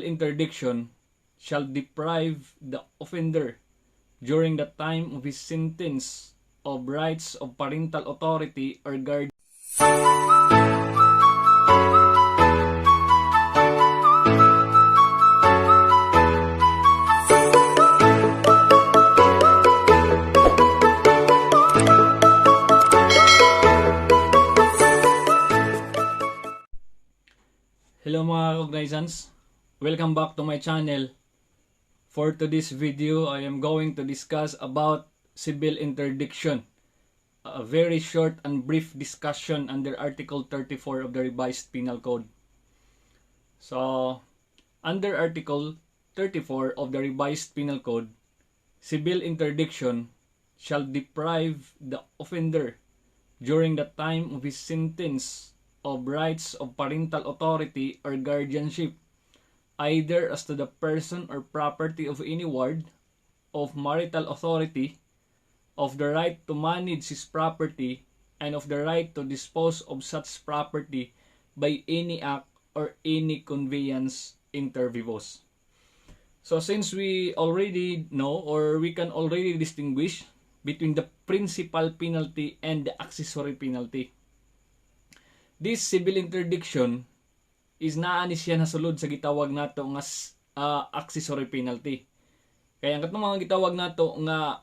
interdiction shall deprive the offender during the time of his sentence of rights of parental authority or guardianship. Hello mga cognizants, welcome back to my channel. For today's video, I am going to discuss about civil interdiction. A very short and brief discussion under Article 34 of the Revised Penal Code. So, under Article 34 of the Revised Penal Code, civil interdiction shall deprive the offender during the time of his sentence of rights of parental authority or guardianship, either as to the person or property of any ward, of marital authority, of the right to manage his property, and of the right to dispose of such property by any act or any conveyance inter vivos. So since we already know, or we can already distinguish between the principal penalty and the accessory penalty, this civil interdiction is naani siya nasulod sa gitawag nato nga accessory penalty. Kaya ang katong mga gitawag nato nga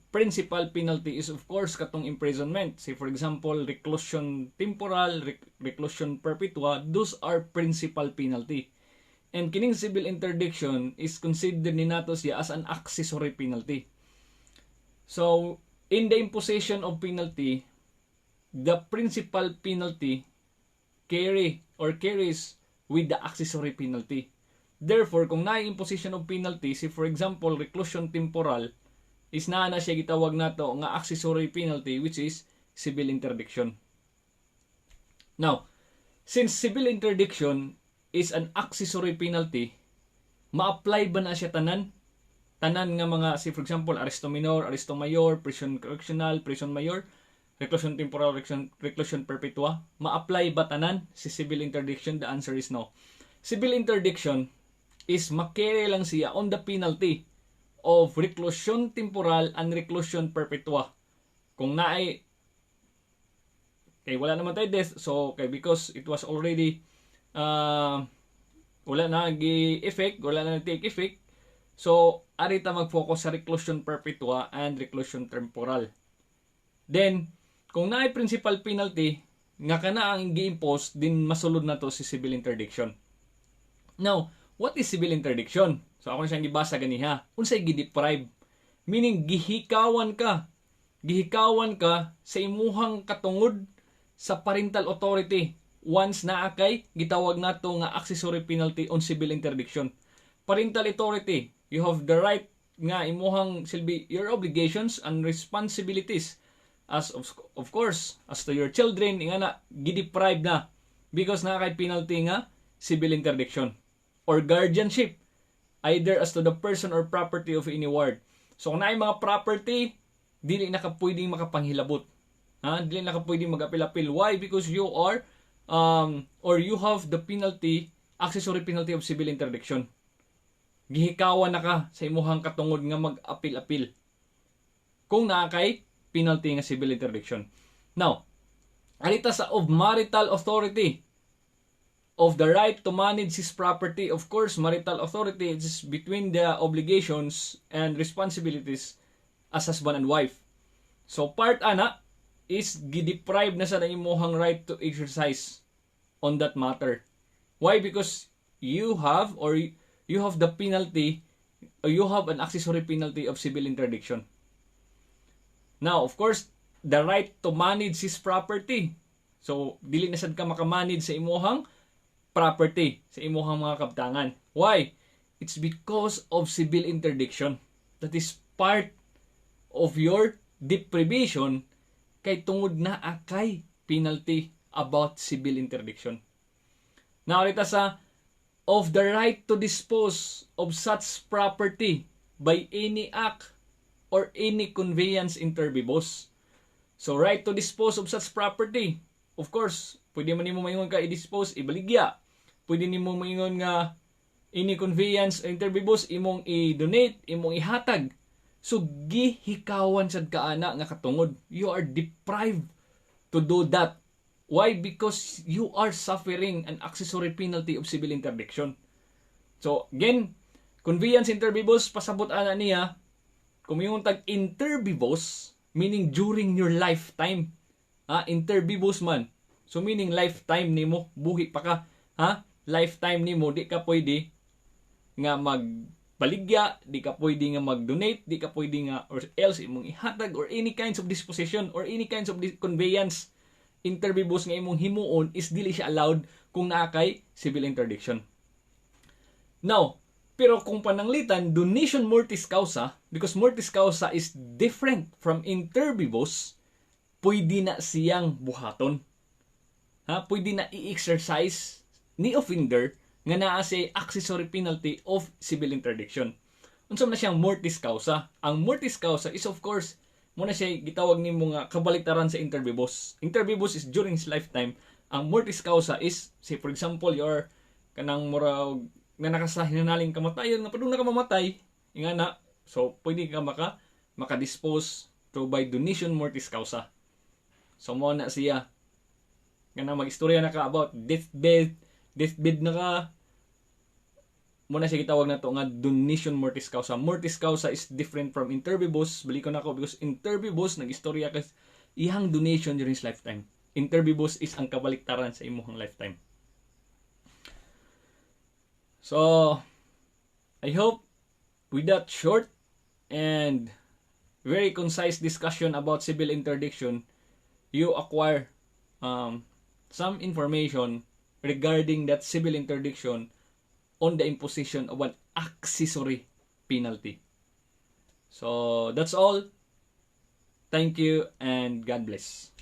principal penalty is of course katong imprisonment. Say for example, reclusion temporal, reclusion perpetua, those are principal penalty. And kining civil interdiction is considered ni nato siya as an accessory penalty. So, in the imposition of penalty, the principal penalty carries with the accessory penalty. Therefore, kung na-imposition of penalty, si for example, reclusion temporal, is na siya gitawag nato nga accessory penalty, which is civil interdiction. Now, since civil interdiction is an accessory penalty, ma-apply ba na siya tanan? Tanan nga mga, si for example, aresto minor, aresto mayor, prison correctional, prison mayor, reclusion temporal, reclusion perpetua, ma-apply ba tanan si civil interdiction? The answer is no. Civil interdiction is makere lang siya on the penalty of reclusion temporal and reclusion perpetua. Kung naay, okay, wala naman tayo death, so okay, because it was already wala na gi-effect, wala na take effect, so arita mag-focus sa reclusion perpetua and reclusion temporal. Then, kung naay principal penalty, nga kana ang gi-impose, din masulod na to si civil interdiction. Now, what is civil interdiction? So, ako na siyang gibasa ganiha. Unsay gi-deprive? Meaning, gihikawan ka sa imuhang katungod sa parental authority once na kay gitawag nato nga accessory penalty on civil interdiction. Parental authority, you have the right nga imuhang silbi your obligations and responsibilities as of course as to your children nga na gideprive na because na kay penalty nga civil interdiction or guardianship, either as to the person or property of any ward. So kung naay mga property, dili na ka pwedeng makapanghilabot. Dili na ka pwedeng mag-apil-apil. Why? Because you are or you have the penalty, accessory penalty of civil interdiction. Gihikawan na ka sa imuhang katungod nga mag-apil-apil kung naa kay penalty nga civil interdiction. Now, alita sa of marital authority, of the right to manage his property. Of course, marital authority is between the obligations and responsibilities as husband and wife. So, part ana is gideprive na sa imuhang right to exercise on that matter. Why? Because you have the penalty, or you have an accessory penalty of civil interdiction. Now, of course, the right to manage his property. So, dili na sad ka makamanage sa imuhang property, sa imuhang mga kabtangan. Why? It's because of civil interdiction. That is part of your deprivation kay tungod na akay penalty about civil interdiction. Now, alita sa of the right to dispose of such property by any act or any conveyance inter vivos. So, right to dispose of such property. Of course, pwede man nimo maingon ka i-dispose, ibaligya. Pwede nimo maingon nga Ini conveyance interbibus imong i-donate, imong ihatag. So gihikawan sad kaana nga katungod. You are deprived to do that. Why? Because you are suffering an accessory penalty of civil interdiction. So again, conveyance interbibus pasabot ana niya kung yung tag interbibus meaning during your lifetime. Interbibus man. So meaning lifetime nimo, buhi pa ka. Lifetime nimo, di ka pwede nga magbaligya, di ka pwede nga mag-donate, di ka pwede nga or else imong ihatag or any kinds of disposition or any kinds of conveyance interbibus nga imong himuon is dili siya allowed kung naa kay civil interdiction. Now, pero kung pananglitan, donation mortiscausa, because mortiscausa is different from interbibus, pwede na siyang buhaton. Pwede na i-exercise ni offender nga naa say accessory penalty of civil interdiction. Unsa man na siyang mortiscausa? Ang mortiscausa is of course muna siya gitawag nimo nga kabaliktaran sa interbibus. Interbibus is during his lifetime. Ang mortiscausa is say for example your kanang murag na nakasahinanaling kamatayon nga padung nakamamatay ingana so pwede ka maka-dispose to by donation mortiscausa. So mo na siya nga mag-istorya na ka about deathbed na ka muna siya gitawag na to nga donation mortiscausa. Mortiscausa is different from interbibus. Balik ko na ako because interbibus nag-istorya ka ihang donation during his lifetime. Interbibus is ang kabaliktaran sa imuhang lifetime. So I hope with that short and very concise discussion about civil interdiction you acquire some information regarding that civil interdiction on the imposition of an accessory penalty. So that's all. Thank you and God bless.